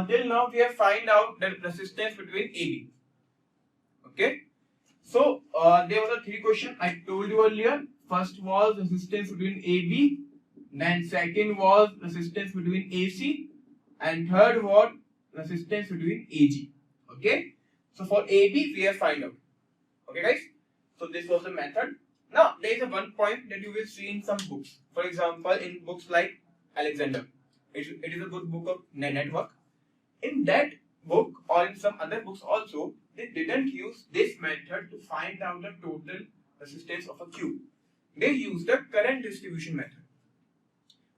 till now we have find out the resistance between AB. Okay. So there were the three questions I told you earlier. First was resistance between AB, then second was resistance between AC, and third was resistance between AG. Okay. So for AB we have find out. Okay, guys. So this was the method. Now there is a one point that you will see in some books. For example, in books like Alexander, it is a good book of network. In that book or in some other books also, they didn't use this method to find out the total resistance of a cube. They used the current distribution method.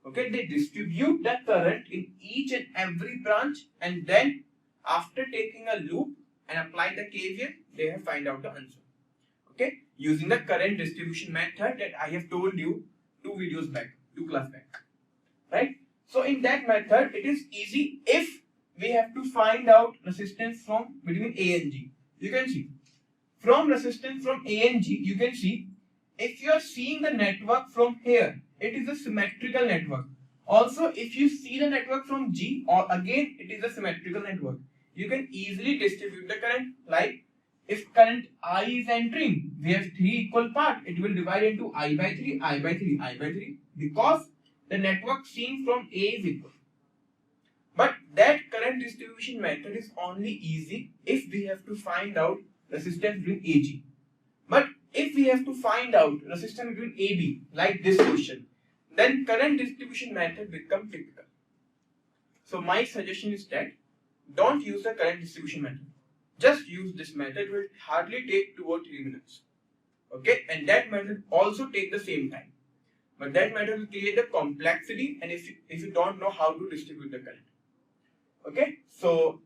Okay, they distribute the current in each and every branch, and then after taking a loop and apply the KVL, they have find out the answer. Okay, using the current distribution method that I have told you two class back, right? So in that method, it is easy if we have to find out resistance from between A and G. You can see from resistance from A and G, you can see if you are seeing the network from here, it is a symmetrical network. Also, if you see the network from G, or again it is a symmetrical network, you can easily distribute the current. Like if current I is entering, we have three equal parts. It will divide into I by 3, I by 3, I by 3, because the network seen from A is equal. But that current distribution method is only easy if we have to find out resistance between AG. But if we have to find out resistance between AB, like this question, then current distribution method becomes typical. So my suggestion is that don't use the current distribution method. Just use this method. It will hardly take 2 or 3 minutes. Okay, and that method also take the same time. But that method will create the complexity, and if you don't know how to distribute the current. Okay, so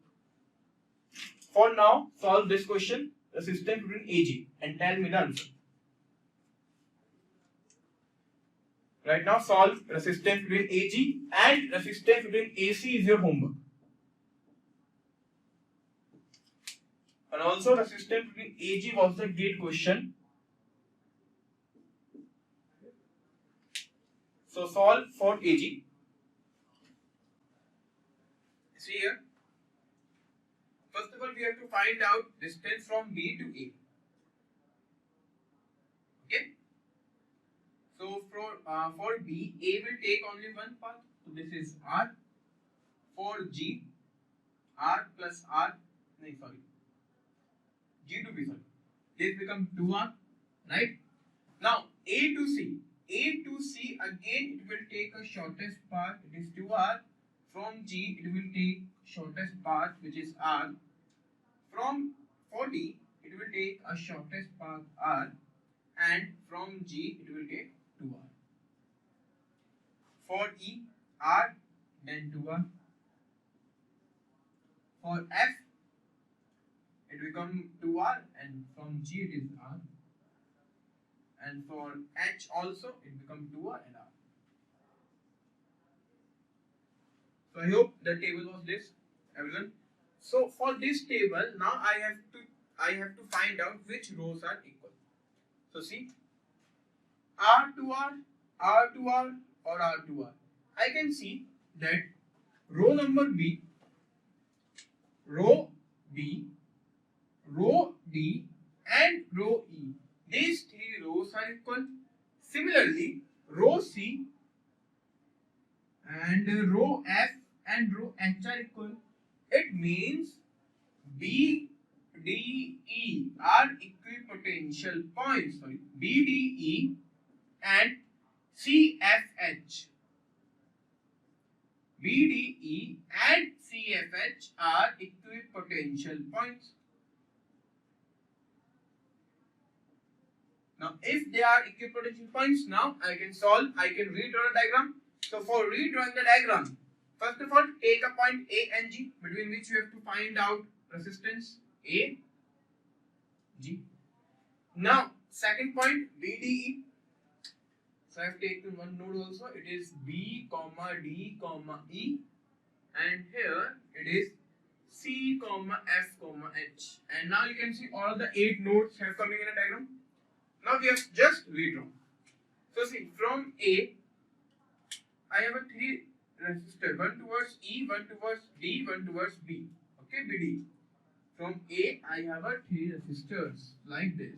for now, solve this question, resistance between AG, and tell me the answer. Right now, solve resistance between AG and resistance between AC is your homework. And also, resistance between AG was the gate question. So solve for AG. See here. First of all, we have to find out distance from B to A. Okay. So for B, A will take only one path. So this is R. For G, R plus R. No, sorry. G to B, sorry. This becomes 2R, right? Now A to C. A to C again it will take a shortest path. It is 2R. From G it will take shortest path, which is R. For D it will take a shortest path R, and from G it will take 2R. For E, R then 2R. For F it becomes 2R, and from G it is R. And for H also it becomes 2R and R. So I hope the table was this, everyone. So for this table, now I have to find out which rows are equal. So see, R to R, R to R, or R to R. I can see that row number B, row B, row D, and row E. These three rows are equal. Similarly, row C and row F and row H are equal. It means B, D, E are equipotential points. Sorry, B, D, E and C, F, H. B, D, E and C, F, H are equipotential points. Now, if they are equipotential points, now I can redraw the diagram. So, for redrawing the diagram, first of all, take a point A and G, between which you have to find out resistance A, G. Now, second point B, D, E. So, I have taken one node also. It is B, comma D, comma E, and here it is C, comma F, comma H. And now you can see all the 8 nodes have coming in a diagram. Now we have just redrawn. So see, from A, I have a 3 resistor, one towards E, one towards D, one towards B. Okay, BD. From A, I have a 3 resistors like this.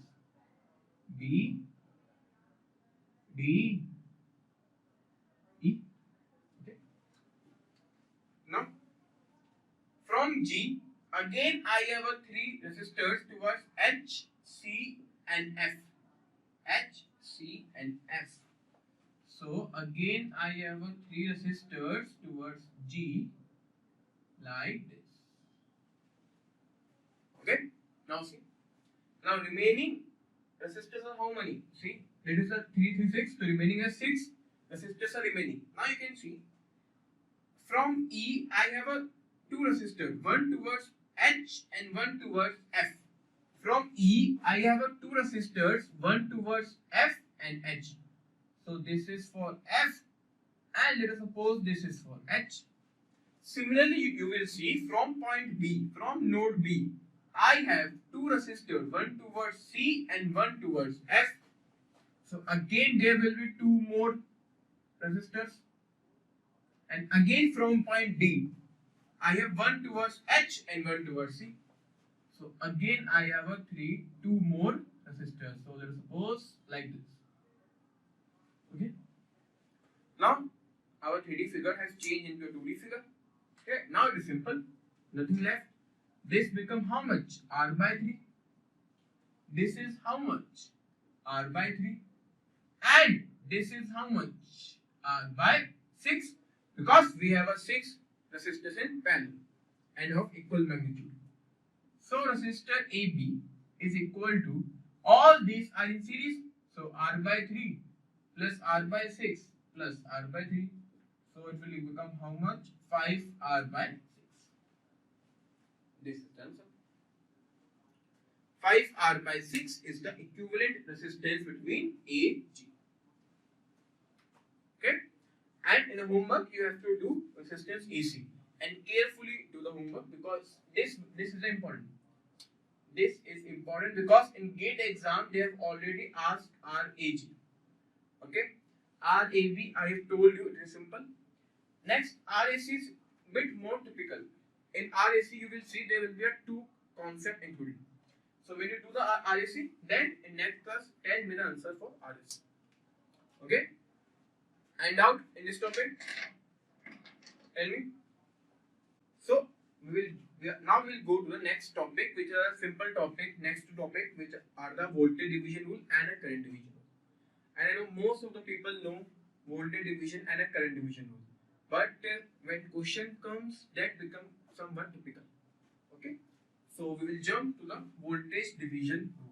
B, D, E. Okay. Now, from G, again I have a 3 resistors towards H, C, and F. H, C, and F. So again I have a 3 resistors towards G like this. Okay. Now see. Now remaining resistors are how many? See, that is a 3, 3, 6. So remaining are 6 resistors are remaining. Now you can see from E I have a 2 resistors, one towards H and one towards F. From E I have a 2 resistors, one towards F and H. So this is for F and let us suppose this is for H. Similarly, you will see from point B, from node B, I have 2 resistors, one towards C and one towards F. So again there will be 2 more resistors. And again from point D, I have one towards H and one towards C. So again I have a 2 more resistors. So let us suppose like this. Okay. Now our 3D figure has changed into a 2D figure. Okay. Now it is simple. Nothing left. This become how much? R by 3. This is how much? R by 3. And this is how much? R by 6. Because we have a 6 resistors in parallel and of equal magnitude. So resistor AB is equal to, all these are in series. So R by 3 plus R by 6 plus R by 3. So it will become how much? 5R by 6. This is the answer. 5R by 6 is the equivalent resistance between A and G. Okay? And in the homework you have to do resistance AC. And carefully do the homework because this is important. This is important because in GATE exam they have already asked RAG. Okay? RAB I have told you, it is simple. Next, RAC is bit more typical. In RAC you will see there will be a 2 concept included. So when you do the RAC, then in next class tell me the answer for RAC. Okay? And doubt in this topic? Tell me. So now we'll go to the next topic, which is a simple topic. Next topic, which are the voltage division rule and a current division rule. And I know most of the people know voltage division and a current division rule. But when question comes, that becomes somewhat typical. Okay. So we will jump to the voltage division rule.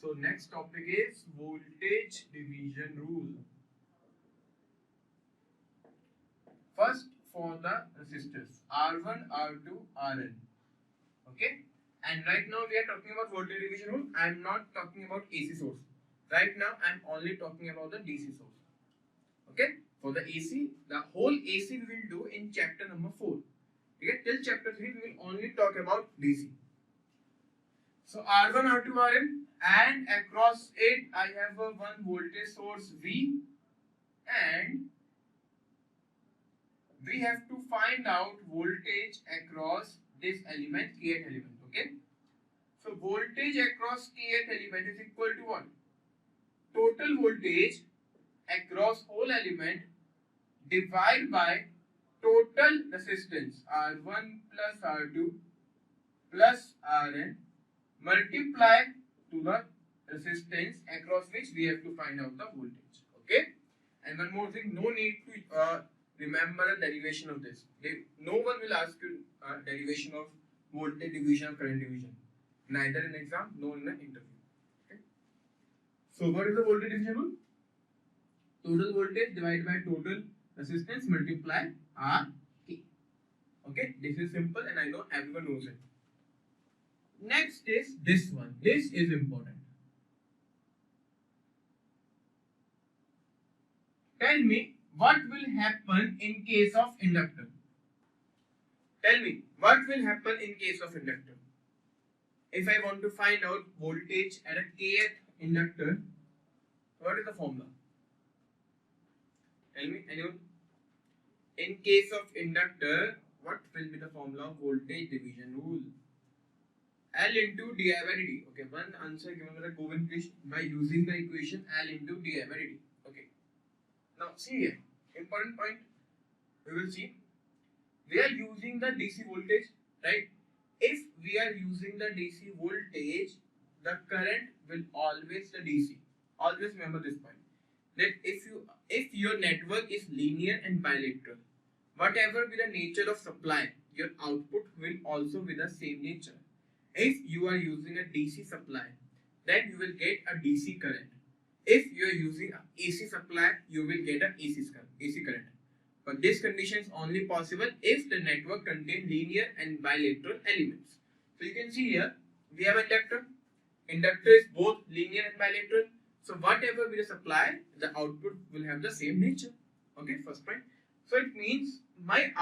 So next topic is voltage division rule. First, for the resistors R1, R2, Rn. Okay. And right now we are talking about voltage division rule. I am not talking about AC source. Right now I am only talking about the DC source. Okay. For the AC, the whole AC we will do in chapter number 4. Okay. Till chapter 3 we will only talk about DC. So R1, R2, Rn, and across it I have a one voltage source V, and we have to find out voltage across this element, kth element. Okay. So voltage across kth element is equal to what? Total voltage across whole element divided by total resistance R1 plus R2 plus Rn multiply to the resistance across which we have to find out the voltage. Okay. And one more thing, no need to remember the derivation of this. No one will ask you derivation of voltage division or current division. Neither in exam nor in an interview. Okay. So what is the voltage division rule? Total voltage divided by total resistance multiply RK. Okay. This is simple and I know everyone knows it. Next is this one. This is important. Tell me what will happen in case of inductor. Tell me what will happen in case of inductor. If I want to find out voltage at a kth inductor, what is the formula? Tell me, anyone? In case of inductor, what will be the formula of voltage division rule? L into di by dt. Okay, one answer given by the Cohen question by using the equation L into di by dt. Okay. Now see here, important point. We will see. We are using the DC voltage, right? If we are using the DC voltage, the current will always the DC. Always remember this point. That if your network is linear and bilateral, whatever be the nature of supply, your output will also be the same nature. If you are using a DC supply, then you will get a DC current. If you are using an AC supply, you will get an AC current. But this condition is only possible if the network contains linear and bilateral elements. So you can see here, we have inductor. Inductor is both linear and bilateral. So whatever we supply, the output will have the same nature. Okay, first point. So it means my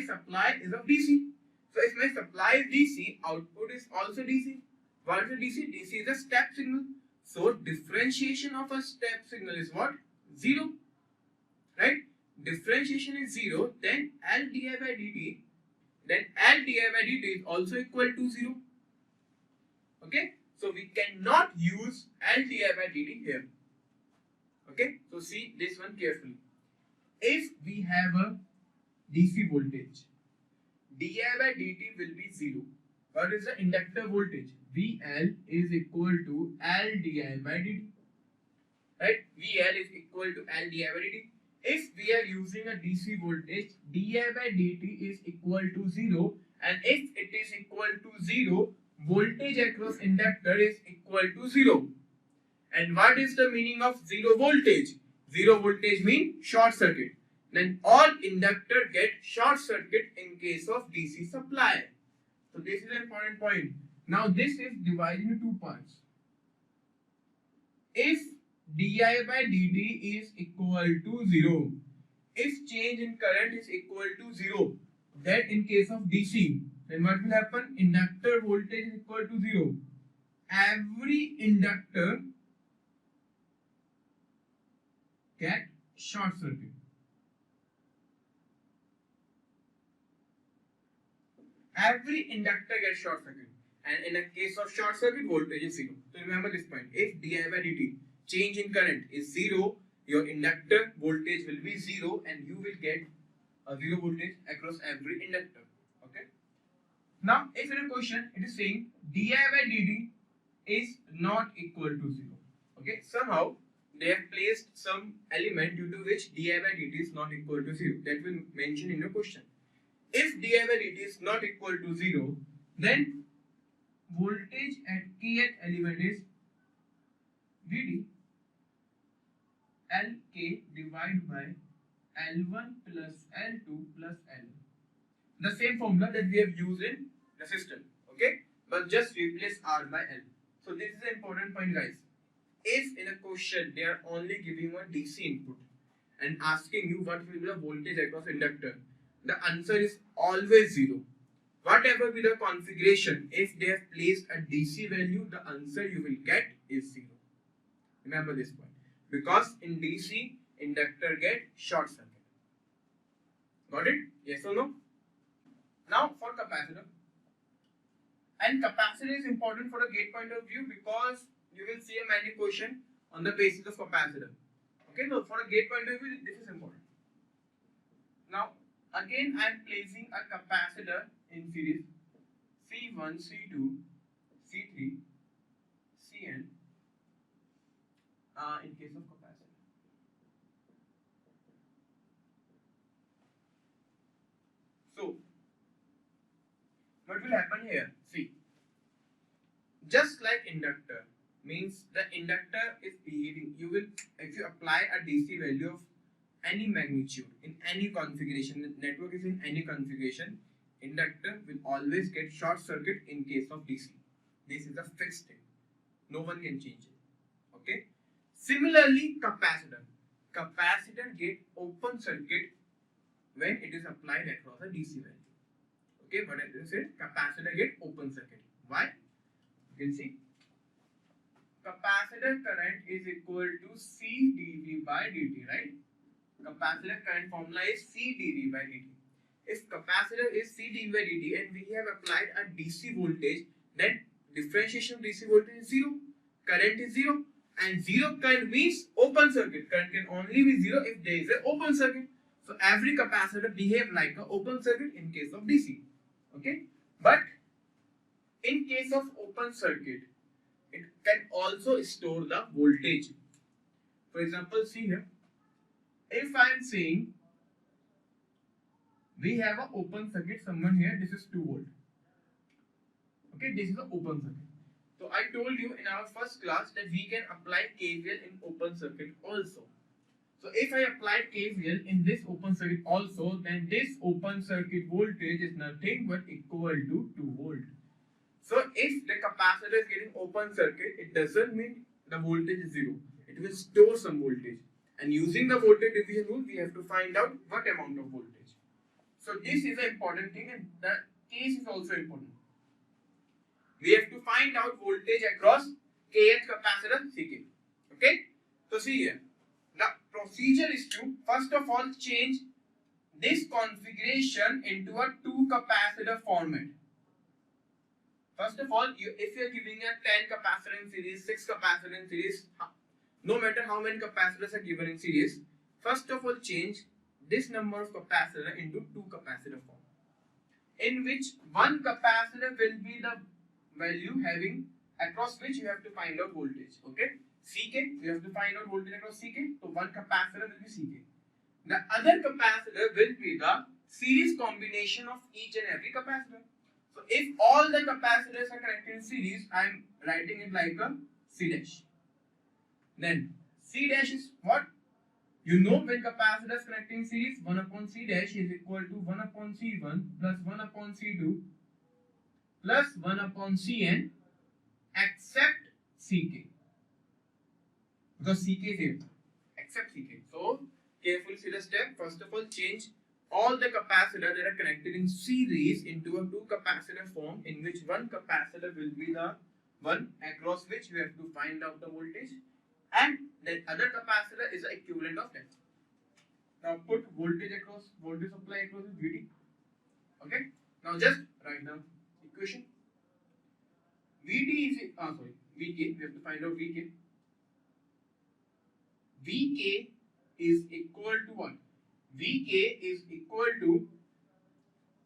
supply is of DC. So if my supply is DC, output is also DC. What is a DC? DC is a step signal. So differentiation of a step signal is what? 0. Right? Differentiation is 0. Then L di by dt. Then L di by dt is also equal to 0. Okay? So we cannot use L di by dt here. Okay? So see this one carefully. If we have a DC voltage, di by dt will be 0. What is the inductor voltage? VL is equal to L di by dt. Right? VL is equal to L di by dt. If we are using a DC voltage, di by dt is equal to 0, and if it is equal to 0, voltage across inductor is equal to 0. And what is the meaning of 0 voltage? 0 voltage means short circuit. Then all inductor get short circuit in case of DC supply. So this is an important point. Now this is divided into two parts. If di by dt is equal to 0, if change in current is equal to 0, that in case of DC, then what will happen? Inductor voltage is equal to 0. Every inductor get short circuit. Every inductor gets short circuit. And in a case of short circuit, voltage is 0. So remember this point. If di by dt, change in current is 0, your inductor voltage will be 0 and you will get a 0 voltage across every inductor. Okay. Now, if in a question it is saying di by dt is not equal to 0. Okay. Somehow they have placed some element due to which di by dt is not equal to 0. That will mention in your question. If di by dt is not equal to 0, then voltage at kth element is Vd Lk divided by L1 plus L2 plus L. The same formula that we have used in the system. Okay, but just replace R by L. So this is an important point, guys. If in a question they are only giving one DC input and asking you what will be the voltage across inductor, the answer is always 0. Whatever be the configuration, if they have placed a DC value, the answer you will get is 0. Remember this point. Because in DC, inductor get short circuit. Got it? Yes or no? Now for capacitor. And capacitor is important for the gate point of view because you will see a many question on the basis of capacitor. Okay, so for a gate point of view, this is important. Now, again I am placing a capacitor in series C1, C2, C3, Cn in case of capacitor. So, what will happen here? See, just like inductor, means the inductor is behaving. You will, if you apply a DC value of any magnitude in any configuration, the network is in any configuration, inductor will always get short circuit in case of DC. This is a fixed thing. No one can change it. Okay. Similarly, capacitor. Capacitor get open circuit when it is applied across a DC value. Okay, but as I said, capacitor get open circuit. Why? You can see capacitor current is equal to C dV by dt, right? capacitor current formula is C dV by dt. If capacitor is C dV by dt and we have applied a DC voltage, then differentiation of DC voltage is 0, current is 0, and 0 current means open circuit. Current can only be 0 if there is an open circuit. So every capacitor behave like an open circuit in case of DC. Okay, but in case of open circuit, it can also store the voltage. For example, see here, if I am saying we have an open circuit, someone here, this is 2 volt. Okay, this is an open circuit. So I told you in our first class that we can apply KVL in open circuit also. So if I applied KVL in this open circuit also, then this open circuit voltage is nothing but equal to 2 volt. So if the capacitor is getting open circuit, it doesn't mean the voltage is 0. It will store some voltage. And using the voltage division rule, we have to find out what amount of voltage. So this is an important thing, and the case is also important. We have to find out voltage across kth capacitor Ck. Okay? So see here. The procedure is to first of all change this configuration into a 2 capacitor format. First of all, if you are giving a 10 capacitor in series, 6 capacitor in series, no matter how many capacitors are given in series, first of all change this number of capacitor into 2 capacitor form, in which one capacitor will be the value having across which you have to find out voltage. Okay, Ck, you have to find out voltage across Ck, so one capacitor will be Ck. The other capacitor will be the series combination of each and every capacitor. So if all the capacitors are connected in series, I am writing it like a C dash. Then C dash is what? You know, when capacitors connecting in series, 1 upon C dash is equal to 1 upon C1 plus 1 upon C2 plus 1 upon Cn except Ck. Because Ck is here. Except Ck. So carefully see the step. First of all, change all the capacitors that are connected in series into a 2 capacitor form, in which one capacitor will be the one across which we have to find out the voltage, and the other capacitor is the equivalent of that. Now put voltage supply across is Vd. Okay. Now just write down equation. Vd is Vk. We have to find out Vk. Vk is equal to what? Vk is equal to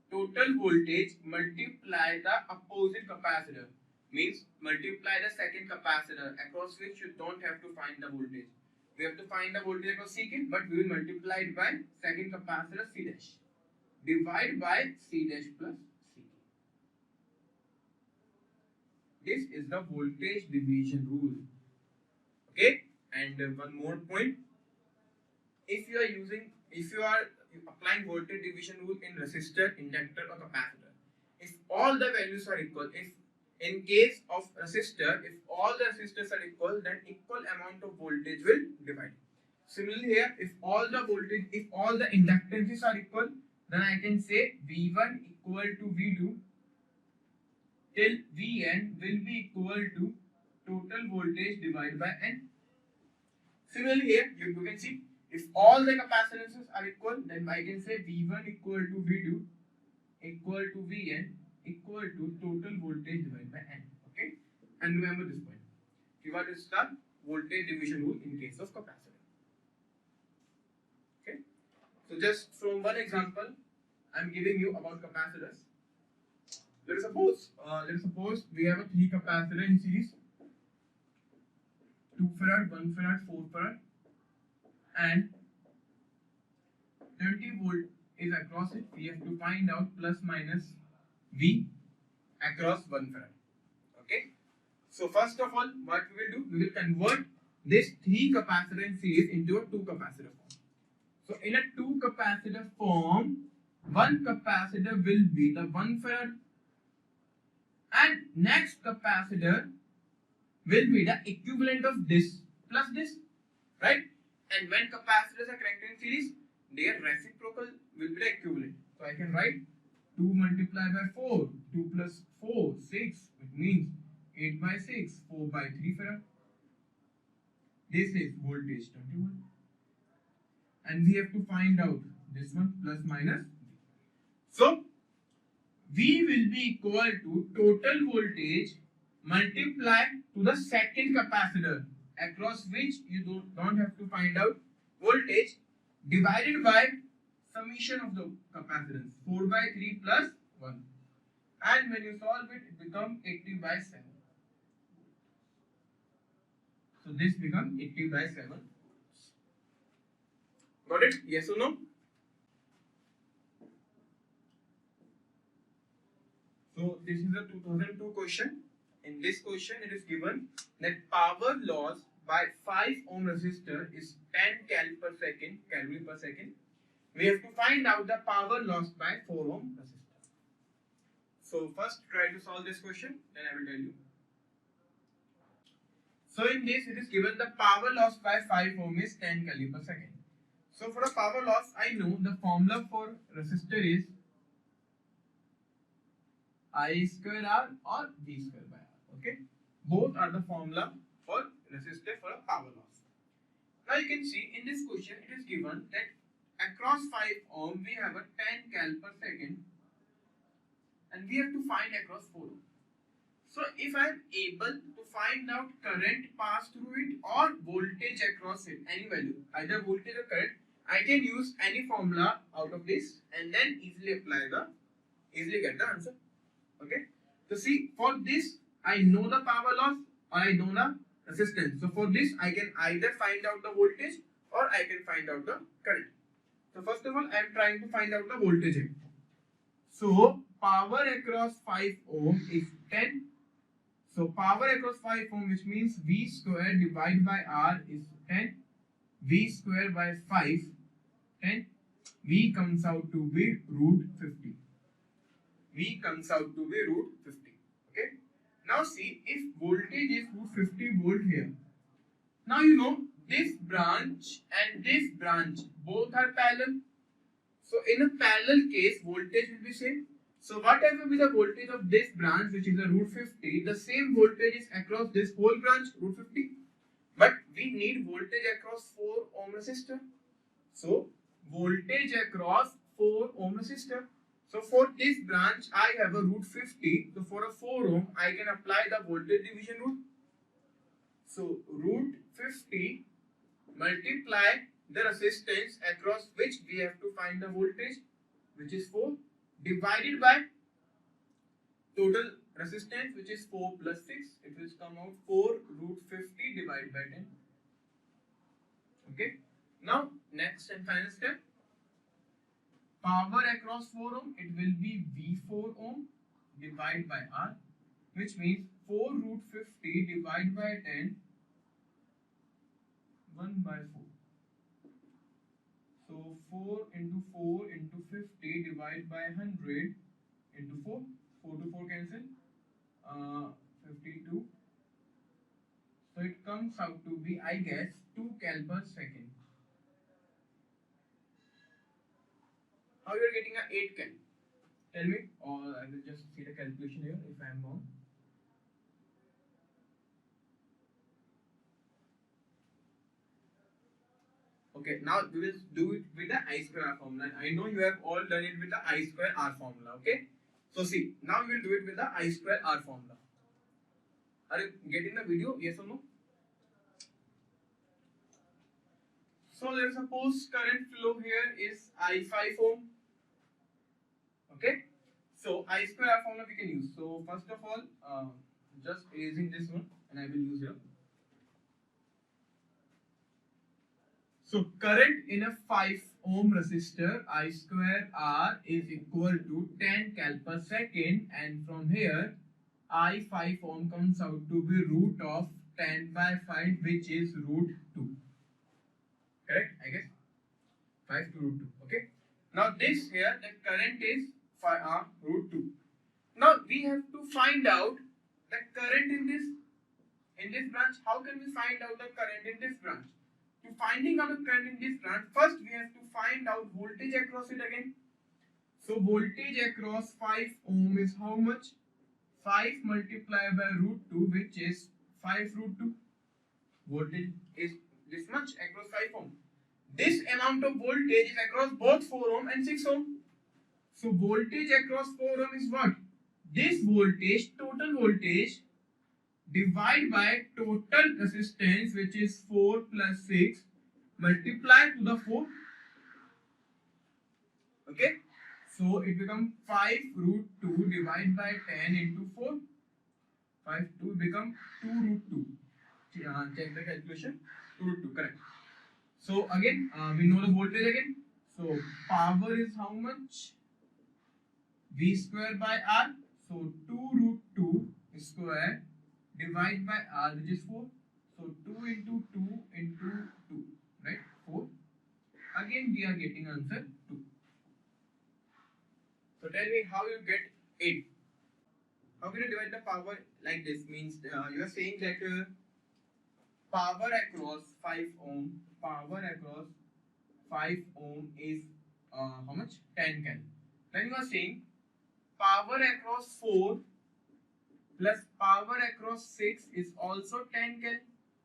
total voltage multiply the opposite capacitor. Means multiply the second capacitor across which you don't have to find the voltage. We have to find the voltage across Ck, but we will multiply it by second capacitor C dash. Divide by C dash plus Ck. This is the voltage division rule. Okay, and one more point. If you are applying voltage division rule in resistor, inductor or capacitor, if all the values are equal, if in case of resistor, if all the resistors are equal, then equal amount of voltage will divide. Similarly here, if all the inductances are equal, then I can say V1 equal to V2 till Vn will be equal to total voltage divided by N. Similarly here, you can see, if all the capacitances are equal, then I can say V1 equal to V2 equal to Vn equal to total voltage divided by N. Okay, and remember this point. What is the voltage division rule in case of capacitor? Okay, so just from one example, I am giving you about capacitors. Let us suppose we have a 3 capacitor in series, 2 farad, 1 farad, 4 farad, and 20 volt is across it. We have to find out plus minus V across 1 farad. Okay. So first of all, what we will do, we will convert this 3 capacitor in series into a 2 capacitor form. So in a 2 capacitor form, one capacitor will be the 1 farad, and next capacitor will be the equivalent of this plus this, right? And when capacitors are connected in series, their reciprocal will be the equivalent. So I can write 2 multiplied by 4, 2 plus 4, 6, it means 8 by 6, 4 by 3 farad. This is voltage 20 volt. and we have to find out this one plus minus. So V will be equal to total voltage multiplied to the second capacitor across which you don't have to find out voltage divided by summation of the capacitance 4 by 3 plus 1, and when you solve it, it becomes 80 by 7. So this becomes 80 by 7. Got it? Yes or no? So this is a 2002 question. In this question, it is given that power loss by 5 ohm resistor is 10 calorie per second. We have to find out the power loss by 4 ohm resistor. So first try to solve this question, then I will tell you. So in this, it is given the power loss by 5 ohm is 10 calorie per second. So for the power loss, I know the formula for resistor is I square R or V square by R. Okay, both are the formula for resistor for a power loss. Now you can see in this question it is given that across 5 ohm we have a 10 cal per second, and we have to find across 4 ohm. So if I am able to find out current passed through it or voltage across it, any value, either voltage or current, I can use any formula out of this and then easily get the answer. Okay, so see, for this I know the power loss or I know the resistance. So for this I can either find out the voltage or I can find out the current. So first of all I am trying to find out the voltage here. So power across 5 ohm is 10. So power across 5 ohm, which means V square divided by R is 10. V square by 5, 10. V comes out to be root 50. V comes out to be root 50. Okay. Now see, if voltage is root 50 volt here. Now you know this branch and this branch both are parallel. So in a parallel case, voltage will be same. So whatever be the voltage of this branch, which is a root 50, the same voltage is across this whole branch, root 50. But we need voltage across 4 ohm resistor. So voltage across 4 ohm resistor. So for this branch, I have a root 50. So for a 4 ohm, I can apply the voltage division rule. So root 50 multiply the resistance across which we have to find the voltage, which is 4, divided by total resistance, which is 4 plus 6. It will come out 4 root 50 divided by 10. Okay. Now next and final step. Power across 4 ohm, it will be V4 ohm divided by R, which means 4 root 50 divided by 10, 1 by 4. So 4 into 4 into 50 divided by 100 into 4. 4 to 4 cancel. 52. So it comes out to be, I guess, 2 cal per second. How you are getting a 8 cal? Tell me, or I will just see the calculation here if I am wrong. Okay, now we will do it with the I square R formula. I know you have all done it with the I square R formula. Okay, so see, now we will do it with the I square R formula. Are you getting the video? Yes or no? So let's suppose current flow here is I5 ohm. Okay, so I square R formula we can use. So first of all, just erasing this one, and I will use here. So current in a 5 ohm resistor, I square R is equal to 10 cal per second, and from here I 5 ohm comes out to be root of 10 by 5, which is root 2. Correct? I guess 5 to root 2. Okay. Now this here, the current is root 2. Now we have to find out the current in this branch. How can we find out the current in this branch? To finding out the current in this branch, first we have to find out voltage across it again. So voltage across 5 ohm is how much? 5 multiplied by root 2, which is 5 root 2. Voltage is this much across 5 ohm. this amount of voltage is across both 4 ohm and 6 ohm. So voltage across 4 ohm is what? This voltage, total voltage, divided by total resistance, which is 4 plus 6, multiplied to the 4. Okay. So it becomes 5 root 2 divided by 10 into 4. 5 2 become 2 root 2. Check the calculation. 2 root 2, correct. So again, we know the voltage again. So power is how much? V square by R. So 2 root 2 square divided by R, which is 4. So 2 into 2 into 2, right? 4. Again, we are getting answer 2. So tell me how you get 8. How can you divide the power like this? Means you are saying that power across 5 ohm, is how much? 10 cal. Then you are saying power across 4 plus power across 6 is also 10 cal.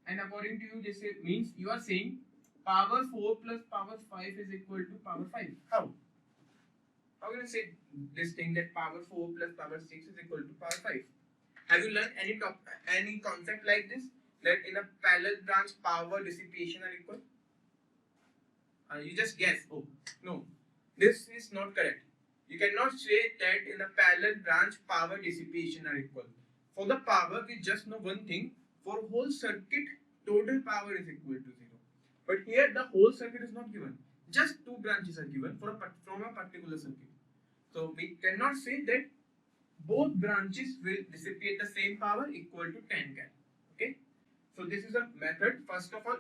And according to you, this means you are saying power 4 plus power 5 is equal to power 5. How? How can you say this thing that power 4 plus power 6 is equal to power 5? Have you learned any concept like this? That in a parallel branch power dissipation are equal? You just guess. Oh, no. This is not correct. You cannot say that in a parallel branch power dissipation are equal. For the power, we just know one thing. For whole circuit, total power is equal to 0. But here, the whole circuit is not given. Just 2 branches are given from a particular circuit. So we cannot say that both branches will dissipate the same power equal to 10 cal. Okay. So this is a method. First of all,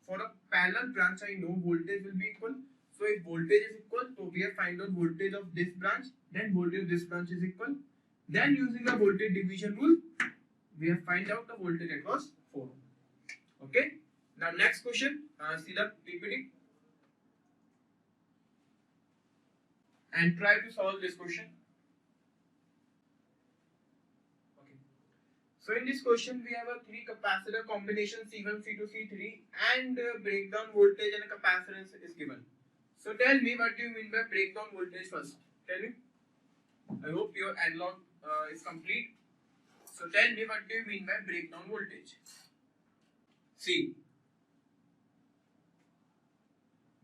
for a parallel branch, I know voltage will be equal. So if voltage is equal, so we have find out voltage of this branch, then voltage of this branch is equal. Then using the voltage division rule, we have find out the voltage across 4. Okay. Now next question, see the PPT and try to solve this question. Okay. So in this question, we have a 3 capacitor combination C1, C2, C3 and breakdown voltage and a capacitance is given. So tell me, what do you mean by breakdown voltage first? Tell me. I hope your analog is complete. So tell me, what do you mean by breakdown voltage? See,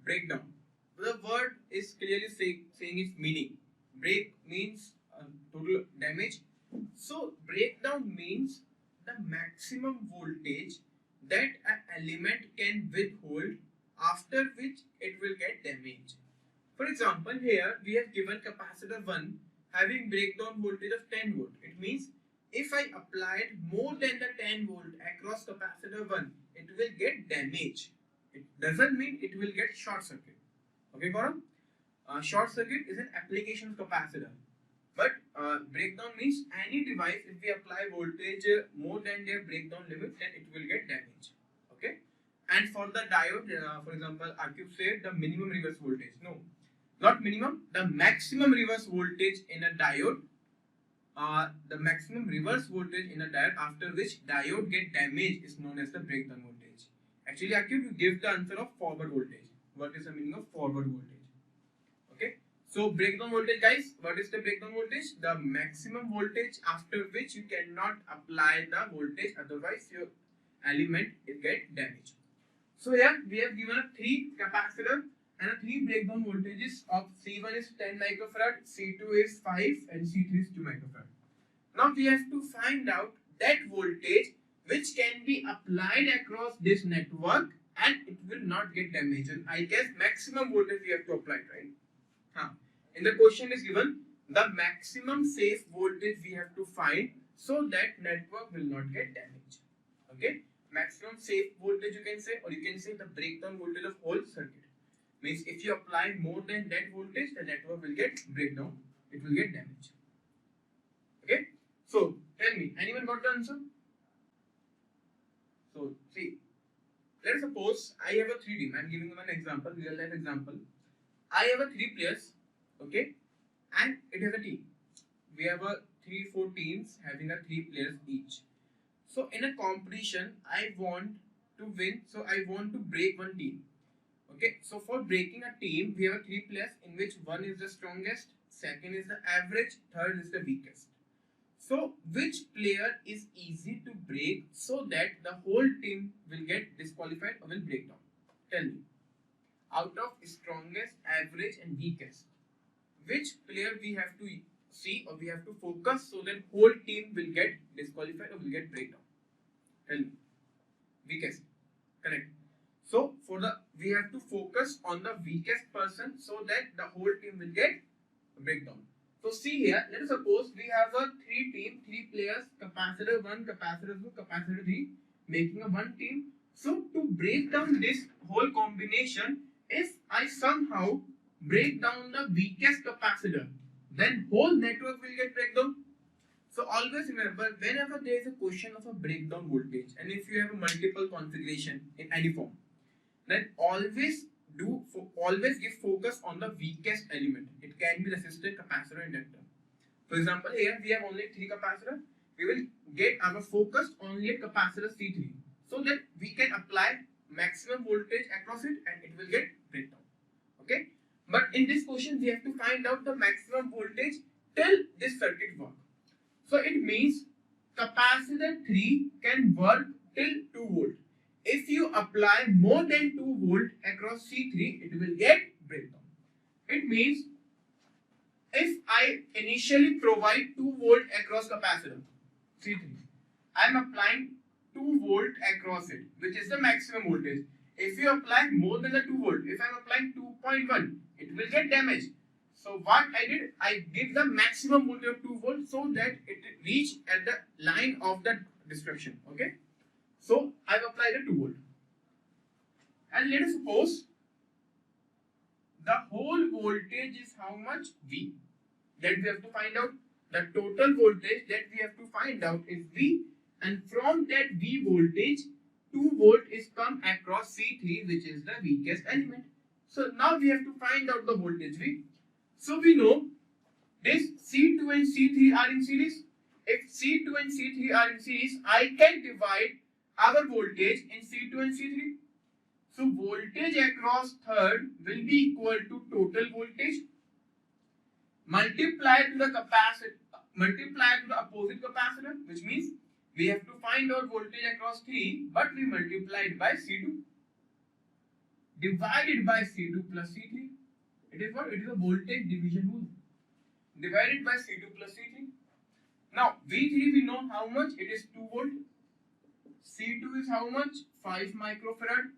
breakdown. The word is clearly saying its meaning. Break means total damage. So breakdown means the maximum voltage that an element can withhold, after which it will get damaged. For example, here we have given capacitor 1 having breakdown voltage of 10 volt. It means if I applied more than the 10 volt across capacitor 1, it will get damage. It doesn't mean it will get short circuit. Okay, Gaurav? Short circuit is an application of capacitor. But breakdown means any device, if we apply voltage more than their breakdown limit, then it will get damaged. Okay? And for the diode, for example, Akib said the minimum reverse voltage. No, not minimum, the maximum reverse voltage in a diode. The maximum reverse voltage in a diode after which diode get damaged is known as the breakdown voltage. Actually, Akib, you give the answer of forward voltage. What is the meaning of forward voltage? Okay. So breakdown voltage, guys, what is the breakdown voltage? The maximum voltage after which you cannot apply the voltage, otherwise your element will get damaged. So here we have given a 3 capacitor and a 3 breakdown voltages of C1 is 10 microfarad, C2 is 5 and C3 is 2 microfarad. Now we have to find out that voltage which can be applied across this network and it will not get damaged. And I guess maximum voltage we have to apply, right? In the question is given the maximum safe voltage we have to find so that network will not get damaged. Okay, maximum safe voltage you can say, or you can say the breakdown voltage of whole circuit. Means if you apply more than that voltage, the network will get breakdown, it will get damaged. Okay, so tell me, anyone got the answer? So see, let us suppose I have a 3D. I am giving one example, real life example. I have a 3 players, okay, and it has a team. We have a 3-4 teams having a 3 players each. So in a competition, I want to win. So I want to break one team. Okay, so for breaking a team, we have three players in which one is the strongest, second is the average, third is the weakest. So which player is easy to break so that the whole team will get disqualified or will break down? Tell me. Out of strongest, average and weakest, which player we have to see or we have to focus so that whole team will get disqualified or will get break down? Tell me. Weakest. Correct. So for the we have to focus on the weakest person so that the whole team will get breakdown. So see here, let us suppose we have a three players, capacitor 1, capacitor 2, capacitor 3, making a one team. So to break down this whole combination, if I somehow break down the weakest capacitor, then whole network will get breakdown. So always remember, whenever there is a question of a breakdown voltage, and if you have a multiple configuration in any form, then always give focus on the weakest element. It can be resistor, capacitor, inductor. For example, here we have only three capacitor. We will get our focus only at capacitor C3, so that we can apply maximum voltage across it and it will get breakdown. Okay. But in this question, we have to find out the maximum voltage till this circuit work. So it means capacitor 3 can work till 2 volt. If you apply more than 2 volt across C3, it will get breakdown. It means if I initially provide 2 volt across capacitor C3, I am applying 2 volt across it, which is the maximum voltage. If you apply more than the 2 volt, if I am applying 2.1, it will get damaged. So what I did, I give the maximum voltage of 2 volts so that it reach at the line of the destruction. Okay. So I've applied a 2 volt. And let us suppose the whole voltage is how much? V. That we have to find out. The total voltage that we have to find out is V. And from that V voltage, 2 volt is come across C3, which is the weakest element. So now we have to find out the voltage V. So we know this C2 and C3 are in series. If C2 and C3 are in series, I can divide our voltage in C2 and C3. So voltage across third will be equal to total voltage multiplied to the capacitor, multiplied to the opposite capacitor, which means we have to find out voltage across 3, but we multiplied by C2 divided by C2 plus C3. It is what? It is a voltage division rule. Divided by C2 plus C3. Now V3 we know how much? It is 2 volt. C2 is how much? 5 microfarad.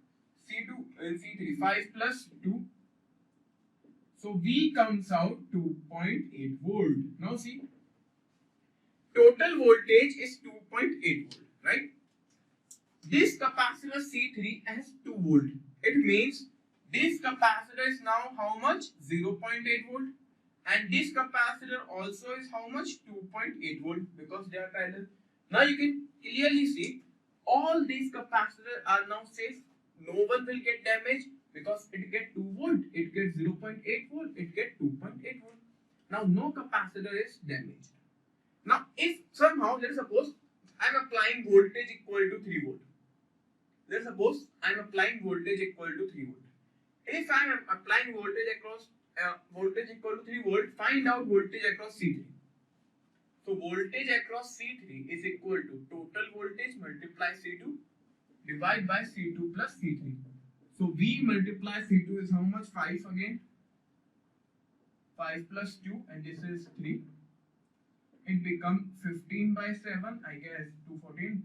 C2 and C3 5 plus 2. So V comes out 2.8 volt. Now see, total voltage is 2.8 volt, right? This capacitor C3 has 2 volt. It means this capacitor is now how much? 0.8 volt. And this capacitor also is how much? 2.8 volt, because they are parallel. Now you can clearly see all these capacitors are now safe. No one will get damaged because it gets 2 volt, it gets 0.8 volt, it gets 2.8 volt. Now no capacitor is damaged. Now if somehow, let us suppose I am applying voltage equal to 3 volt. Let us suppose I am applying voltage equal to 3 volt. If I am applying voltage across voltage equal to 3 volt, find out voltage across C3. So voltage across C3 is equal to total voltage multiply C2 divide by C2 plus C3. So V multiply C2 is how much? 5 again. 5 plus 2 and this is 3. It becomes 15 by 7, I guess 214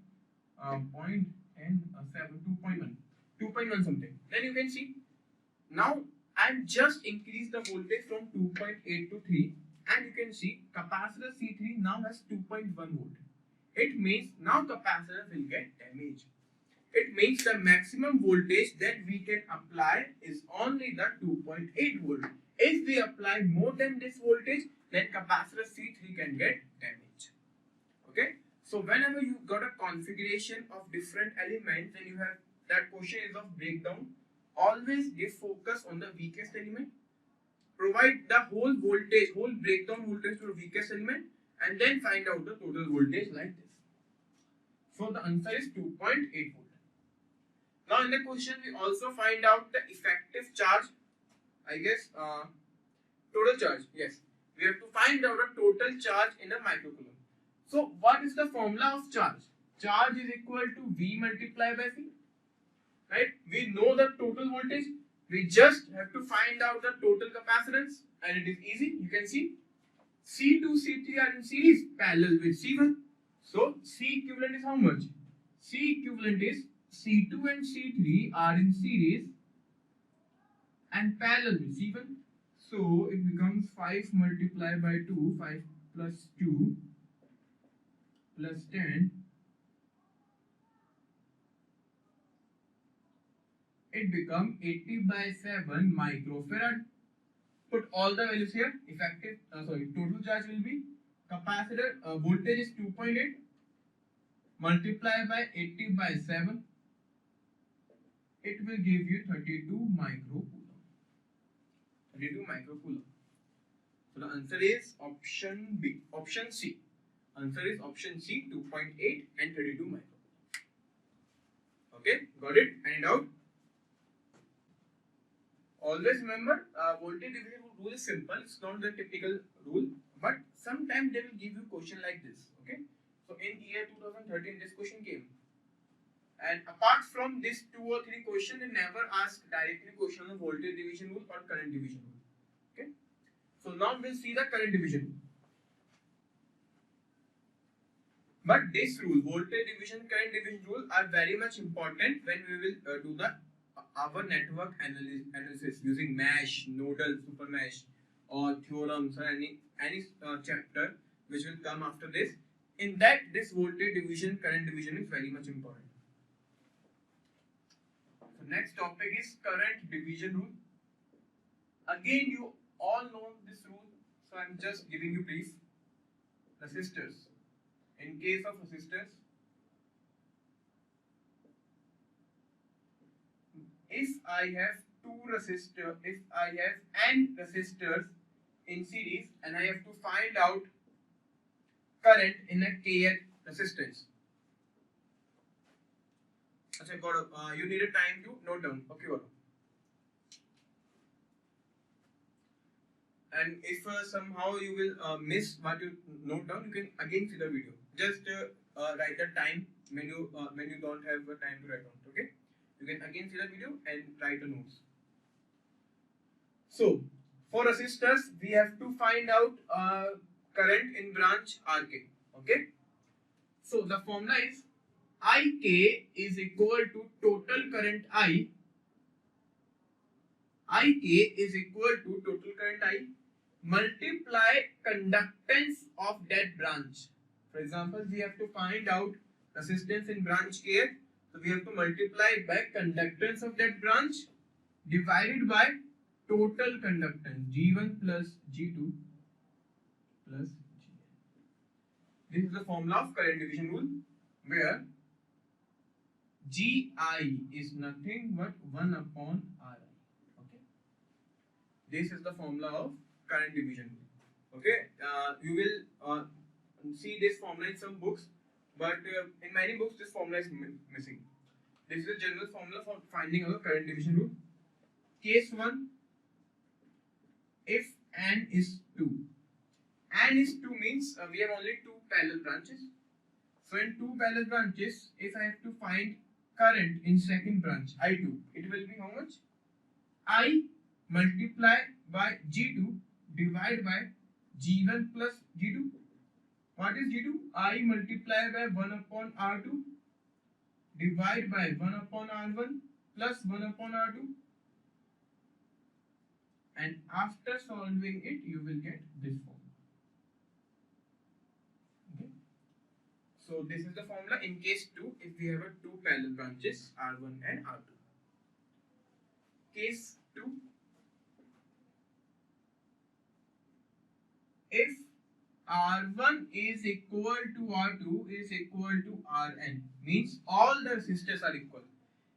point and 7 2.1 something. Then you can see now I'm just increased the voltage from 2.8 to 3, and you can see capacitor C3 now has 2.1 volt. It means now capacitor will get damaged. It means the maximum voltage that we can apply is only the 2.8 volt. If we apply more than this voltage, then capacitor C3 can get damaged. Okay. So whenever you got a configuration of different elements and you have that question is of breakdown, always give focus on the weakest element. Provide the whole voltage, whole breakdown voltage to the weakest element, and then find out the total voltage like this. So the answer is 2.8 volt. Now in the question we also find out the effective charge. I guess total charge. Yes, we have to find out a total charge in a microcoulomb. So what is the formula of charge? Charge is equal to V multiplied by C. Right? We know the total voltage. We just have to find out the total capacitance, and it is easy. You can see C2, C3 are in series parallel with C1. So C equivalent is how much? C equivalent is C2 and C3 are in series and parallel with C1. So it becomes 5 multiplied by 2, 5 plus 2 plus 10. It becomes 80 by 7 microfarad. Put all the values here. Total charge will be capacitor voltage is 2.8 multiplied by 80 by 7. It will give you 32 microcoulomb. 32 microcoulomb. So the answer is option B. Option C. Answer is option C, 2.8 and 32 microcoulomb. Okay, got it? Any doubt? Always remember, voltage division rule is simple. It's not the typical rule, but sometimes they will give you question like this. Okay, so in year 2013, this question came, and apart from this 2 or 3 question, they never ask directly question on voltage division rule or current division rule. Okay, so now we'll see the current division rule. But this rule, voltage division, current division rule, are very much important when we will do the our network analysis using mesh, nodal, super mesh, or theorems, or any chapter which will come after this. In that, this voltage division, current division is very much important. So next topic is current division rule. Again, you all know this rule, so I'm just giving you brief. Resistors. In case of resistors, if I have n resistors in series and I have to find out current in a kth resistance. Achha, Gaurav, you need a time to note down. Okay, Gaurav. And if somehow you will miss what you note down, you can again see the video. Just write the time when you don't have time to write down. Okay, you can again see the video and write the notes. So for resistors, we have to find out current in branch RK. Okay, so the formula is IK is equal to total current I. IK is equal to total current I multiply conductance of that branch. For example, we have to find out resistance in branch K, so we have to multiply it by conductance of that branch divided by total conductance G1 plus G2 plus Gn. This is the formula of current division rule, where Gi is nothing but 1 upon Ri. Okay, this is the formula of current division rule. Okay, you will see this formula in some books, but in many books this formula is missing. This is a general formula for finding our current division rule. Case 1, if n is 2. N is 2 means we have only 2 parallel branches. So in 2 parallel branches, if I have to find current in second branch I2, it will be how much? I multiply by G2 divided by G1 plus G2. What is G2? I multiply by 1 upon R2 divide by 1 upon R1 plus 1 upon R2. And after solving it, you will get this formula. Okay. So this is the formula in case 2 if we have 2 parallel branches R1 and R2. Case 2, if R1 is equal to R2 is equal to Rn, means all the resistors are equal.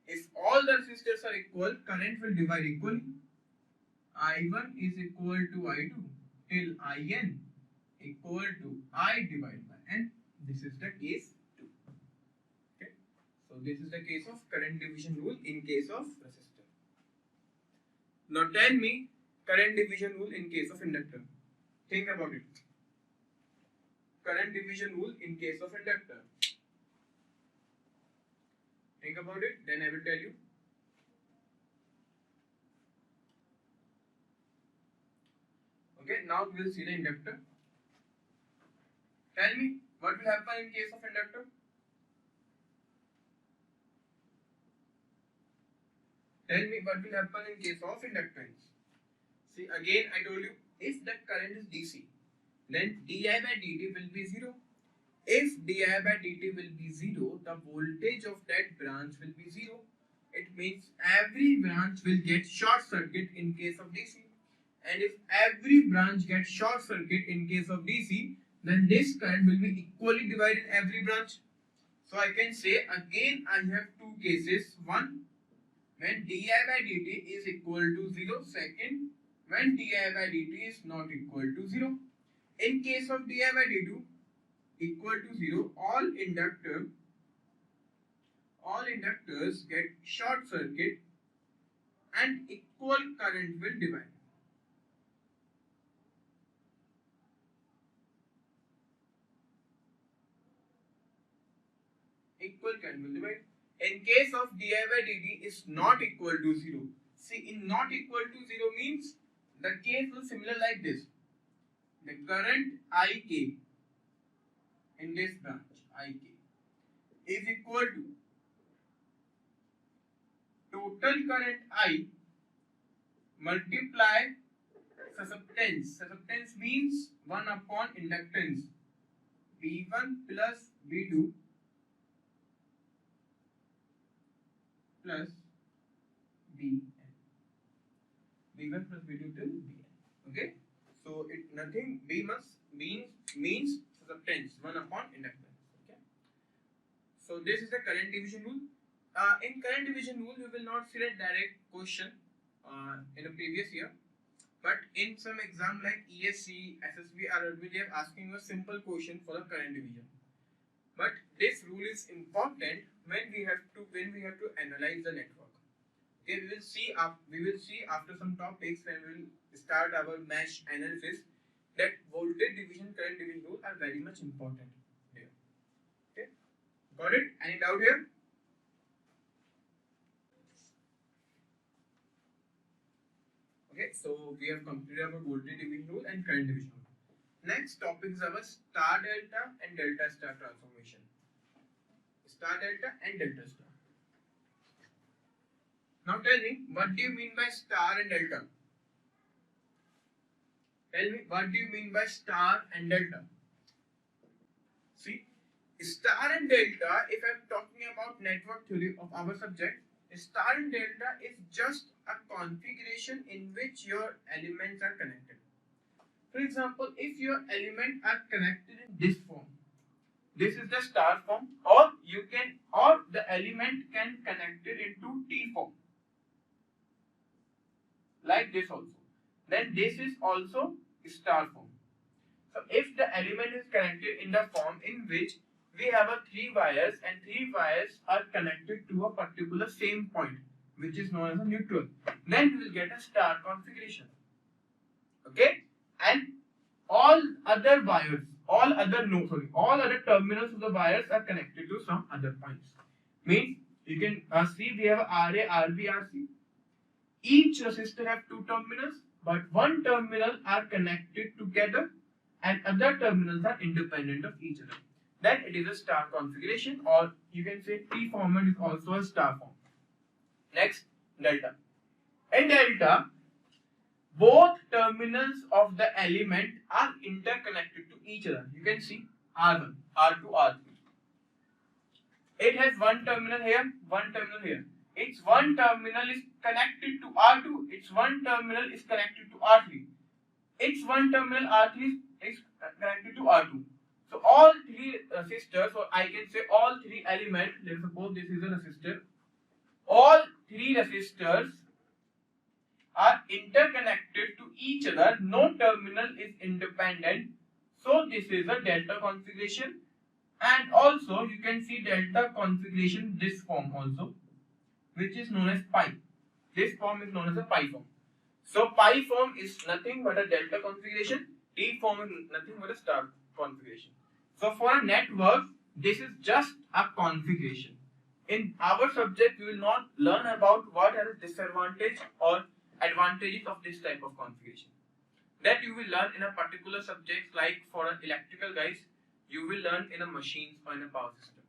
If all the resistors are equal, current will divide equally. I1 is equal to I2 till In equal to I divided by N. This is the case 2. Okay, so this is the case of current division rule in case of resistor. Now tell me current division rule in case of inductor. Think about it. Current division rule in case of inductor. Think about it, then I will tell you. Okay, now we will see the inductor. Tell me what will happen in case of inductor. Tell me what will happen in case of inductance. See, again I told you, if the current is DC, then di by dt will be 0. If di by dt will be 0, the voltage of that branch will be 0. It means every branch will get short circuit in case of DC. And if every branch gets short circuit in case of DC, then this current will be equally divided in every branch. So I can say again I have two cases. One, when di by dt is equal to 0. Second, when di by dt is not equal to 0. In case of di by dt equal to 0, all inductors get short circuit and equal current will divide. Equal current will divide. In case of di by dt is not equal to 0. See, in not equal to 0 means the case will similar like this. The current IK in this branch, IK, is equal to total current I multiply susceptance. Susceptance means 1 upon inductance. V1 plus V2 plus Vn. V1 plus V2 till Vn. Okay? So it nothing V must means susceptance 1 upon inductance. Okay. So this is the current division rule. In current division rule, we will not see a direct question in a previous year, but in some exam like ESC, SSB, RRB, they are asking a simple question for the current division. But this rule is important when we have to analyze the network. Okay, we will see after some topics when we will start our mesh analysis that voltage division, current division rule are very much important here. Okay, got it? Any doubt here? Okay, so we have completed our voltage division rule and current division rule. Next topic is our star delta and delta star transformation. Star delta and delta star. Now tell me, what do you mean by star and delta? Tell me, what do you mean by star and delta? See, star and delta, if I am talking about network theory of our subject, star and delta is just a configuration in which your elements are connected. For example, if your elements are connected in this form, this is the star form, or the element can connect it into T form, like this also. Then this is also star form. So if the element is connected in the form in which we have a 3 wires and 3 wires are connected to a particular same point, which is known as a neutral, then we will get a star configuration. Okay, and all other terminals of the wires are connected to some other points. Means you can see we have RA, RB, RC. Each resistor have 2 terminals, but one terminal are connected together and other terminals are independent of each other. Then it is a star configuration, or you can say T format is also a star form. Next, delta. In delta, both terminals of the element are interconnected to each other. You can see R1, R2, R3. It has one terminal here, one terminal here. Its one terminal is connected to R2. Its one terminal is connected to R3. Its one terminal R3 is connected to R2. So all 3 resistors, or I can say all 3 elements, let's suppose this is a resistor. All 3 resistors are interconnected to each other. No terminal is independent. So this is a delta configuration. And also you can see delta configuration this form also, which is known as pi. This form is known as a pi form. So pi form is nothing but a delta configuration. T form is nothing but a star configuration. So for a network, this is just a configuration. In our subject, we will not learn about what are the disadvantage or advantages of this type of configuration. That you will learn in a particular subject, like for an electrical guys, you will learn in a machines or in a power system.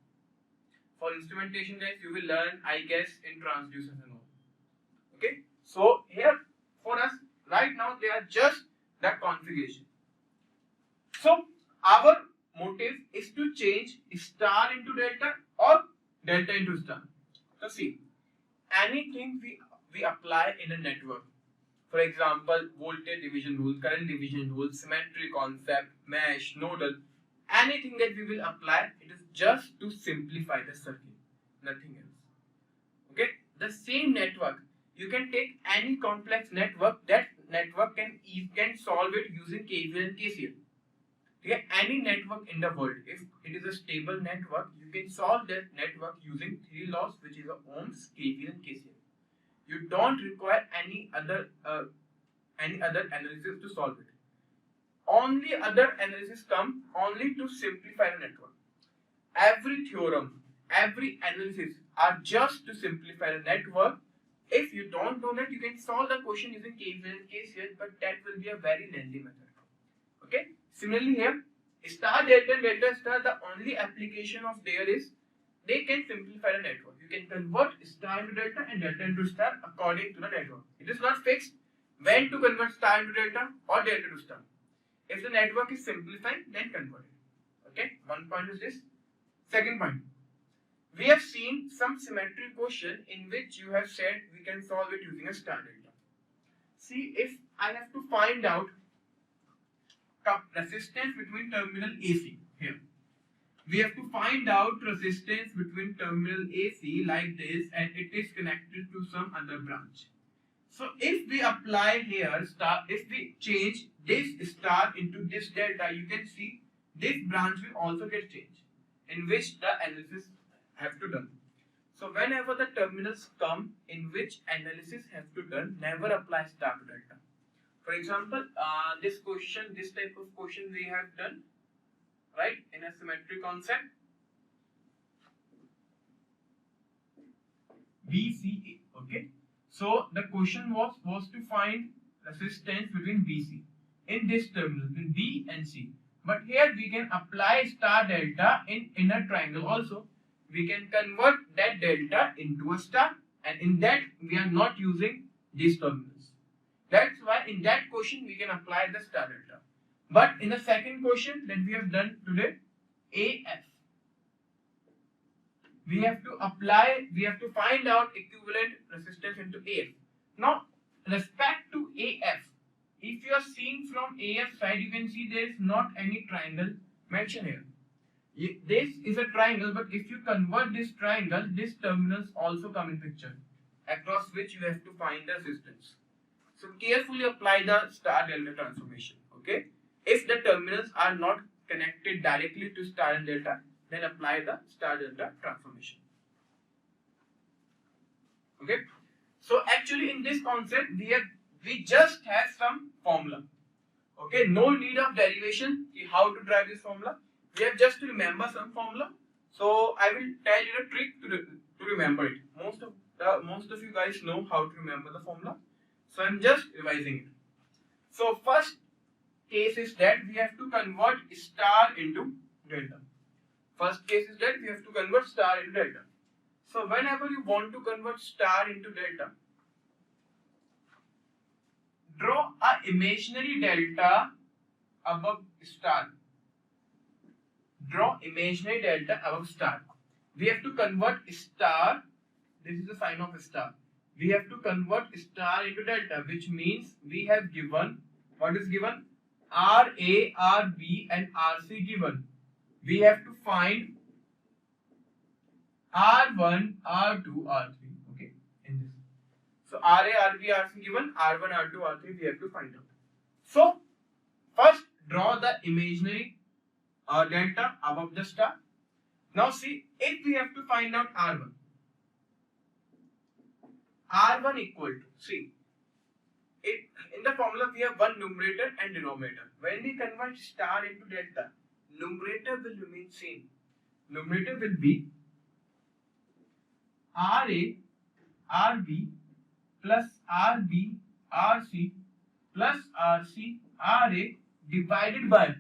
For instrumentation guys, you will learn, I guess, in transducers and all. Okay, so here for us right now they are just the configuration. So our motive is to change star into delta or delta into star. So see, anything we apply in a network, for example, voltage division rule, current division rule, symmetry concept, mesh, nodal, anything that we will apply, it is just to simplify the circuit, nothing else. Okay, the same network, you can take any complex network, that network can solve it using KVL and KCL. Okay, any network in the world, if it is a stable network, you can solve that network using three laws, which is Ohm's, KVL and KCL. You don't require any other analysis to solve it. Only other analysis come only to simplify the network. Every theorem, every analysis are just to simplify the network. If you don't know that, you can solve the question using KVL and KCL, but that will be a very lengthy method. Okay. Similarly here, star delta and delta star, the only application of there is they can simplify the network. You can convert star into delta and delta into star according to the network. It is not fixed when to convert star into delta or delta to star. If the network is simplified, then convert it. Okay, one point is this. Second point, we have seen some symmetry question in which you have said we can solve it using a star delta. See, if I have to find out resistance between terminal AC here, we have to find out resistance between terminal AC like this, and it is connected to some other branch. So if we apply here star, if we change this star into this delta, you can see this branch will also get changed, in which the analysis have to done. So whenever the terminals come in which analysis have to done, never apply star to delta. For example, this type of question we have done, right, in a symmetry concept, BCA. Okay, so the question was to find resistance between BC in this terminal between B and C. But here we can apply star delta in inner triangle also. We can convert that delta into a star, and in that we are not using these terminals. That's why in that question we can apply the star delta. But in the second question that we have done today, AF, we have to find out equivalent resistance into AF. Now, respect to AF, if you are seeing from AF side, you can see there is not any triangle mentioned here. This is a triangle, but if you convert this triangle, these terminals also come in picture, across which you have to find the resistance. So carefully apply the star delta transformation. Okay, if the terminals are not connected directly to star and delta, then apply the star delta transformation. Okay, so actually in this concept we just have some formula. Okay, no need of derivation. How to drive this formula? We have just to remember some formula. So I will tell you a trick to remember it. Most of you guys know how to remember the formula. So I'm just revising it. So first case is that we have to convert star into delta. First case is that we have to convert star into delta. So whenever you want to convert star into delta, draw a imaginary delta above star. Draw imaginary delta above star. We have to convert star. This is the sign of star. We have to convert star into delta, which means we have given, what is given? RA, RB and RC given. We have to find R1, R2, R3. Okay, in this. So RA, RB, RC given, R1, R2, R3 we have to find out. So first draw the imaginary delta above the star. Now see, if we have to find out R1 equal to, see, in the formula we have one numerator and denominator. When we convert star into delta, numerator will remain same. Numerator will be RA, RB plus RB, RC plus RC, RA divided by,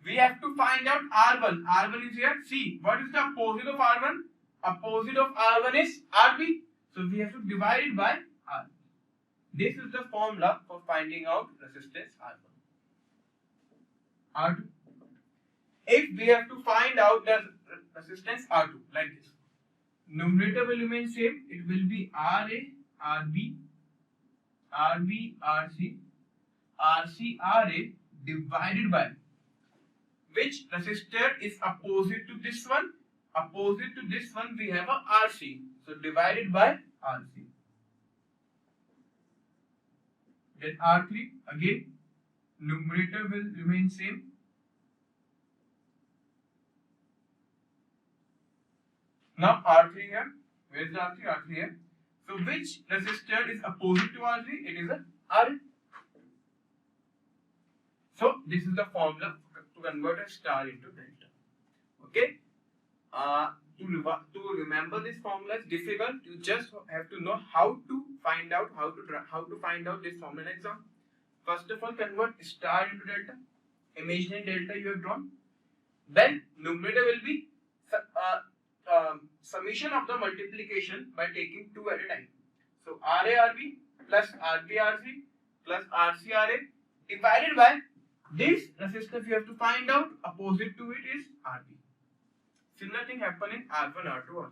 we have to find out R1. R1 is here. See, what is the opposite of R1? Opposite of R1 is RB. So we have to divide it by R. This is the formula for finding out resistance R1. R2. If we have to find out the resistance R2, like this, numerator will remain same. It will be RA, RB, RB, RC, RC, RA divided by, which resistor is opposite to this one? Opposite to this one we have a RC. So divided by RC. Then R3, again numerator will remain same. Now R3 here. Where is the R3? R3 here. So which resistor is opposite to R3? It is a RA. So this is the formula to convert a star into delta. Okay. To remember this formula is difficult. You just have to know how to find out this formula in exam. First of all, convert star into delta. Imaginary delta you have drawn. Then numerator will be summation of the multiplication by taking 2 at a time. So RA-RB plus RB-RC plus RC-RA divided by this resistance you have to find out, opposite to it is RB. Similar thing happen in R1, R2, R3.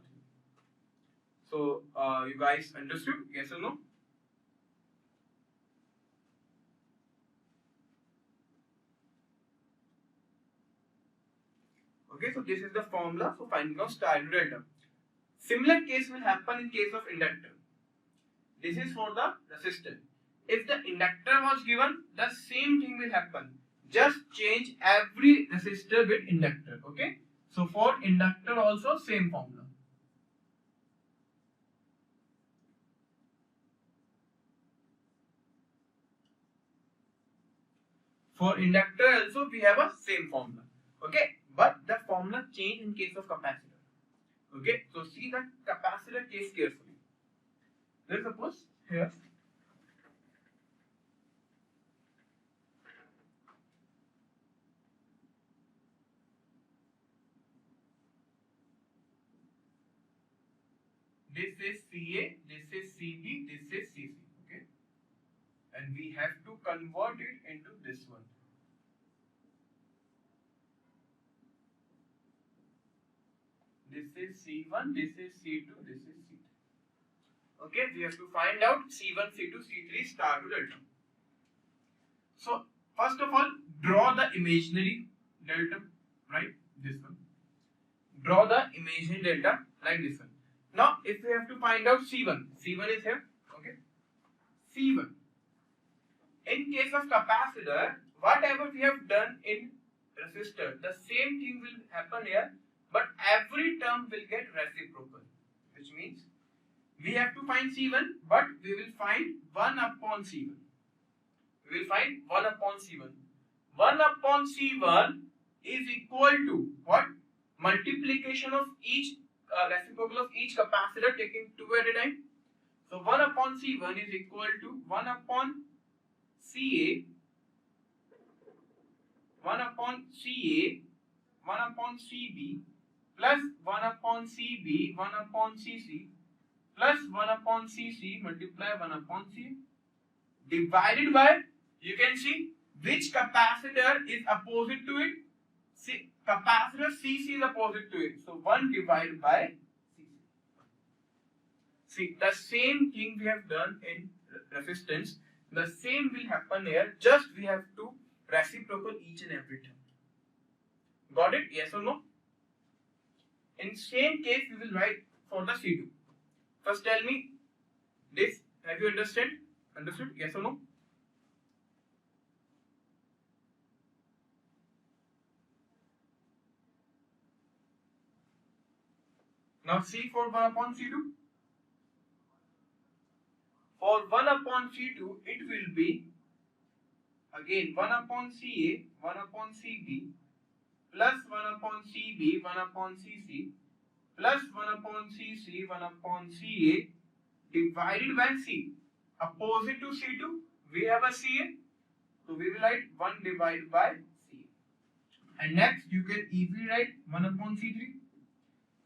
So you guys understood? Yes or no? Okay, so this is the formula for finding out star into delta. Similar case will happen in case of inductor. This is for the resistor. If the inductor was given, the same thing will happen. Just change every resistor with inductor. Okay. So for inductor also same formula. For inductor also we have a same formula. Okay. But the formula change in case of capacitor. Okay. So see the capacitor case carefully. Let's suppose here. This is CA, this is CB, this is CC, okay? And we have to convert it into this one. This is C1, this is C2, this is C3. Okay, we have to find out C1, C2, C3 star to delta. So, first of all, draw the imaginary delta, right? This one. Draw the imaginary delta like this one. Now, if we have to find out C1, C1 is here, okay? C1. In case of capacitor, whatever we have done in resistor, the same thing will happen here, but every term will get reciprocal, which means we have to find C1, but we will find 1 upon C1. We will find 1 upon C1. 1 upon C1 is equal to what? Multiplication of each reciprocal of each capacitor taking 2 at a time. So 1 upon C1 is equal to 1 upon CA, 1 upon CA, 1 upon CB, plus 1 upon CB, 1 upon CC, plus 1 upon CC, multiply 1 upon CA, divided by, you can see which capacitor is opposite to it. See, capacitor CC is opposite to it. So 1 divided by CC. See, the same thing we have done in resistance. The same will happen here. Just we have to reciprocal each and every term. Got it? Yes or no? In same case, we will write for the C2. First tell me this. Have you understood? Understood? Yes or no? Now see for 1 upon C2. For 1 upon C2, it will be again 1 upon CA, 1 upon CB, plus 1 upon CB, 1 upon CC, plus 1 upon CC, 1 upon CA, divided by C. Opposite to C2, we have a CA. So we will write 1 divided by CA. And next, you can easily write 1 upon C3.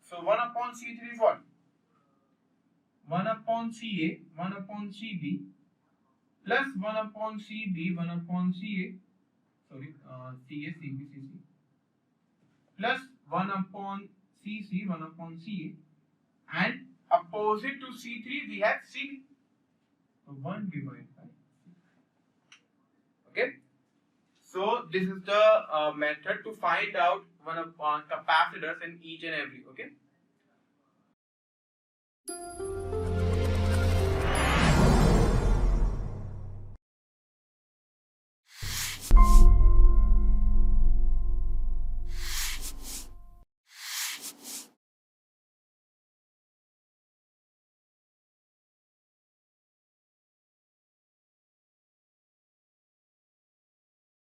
So 1 upon C3 is what? 1 upon CA, 1 upon CB, plus 1 upon CB, 1 upon CA, sorry, CA, CB, CC, plus 1 upon CC, 1 upon CA, and opposite to C3, we have CB. So 1 divided by C. Okay. So this is the method to find out one of capacitors in each and every. Okay.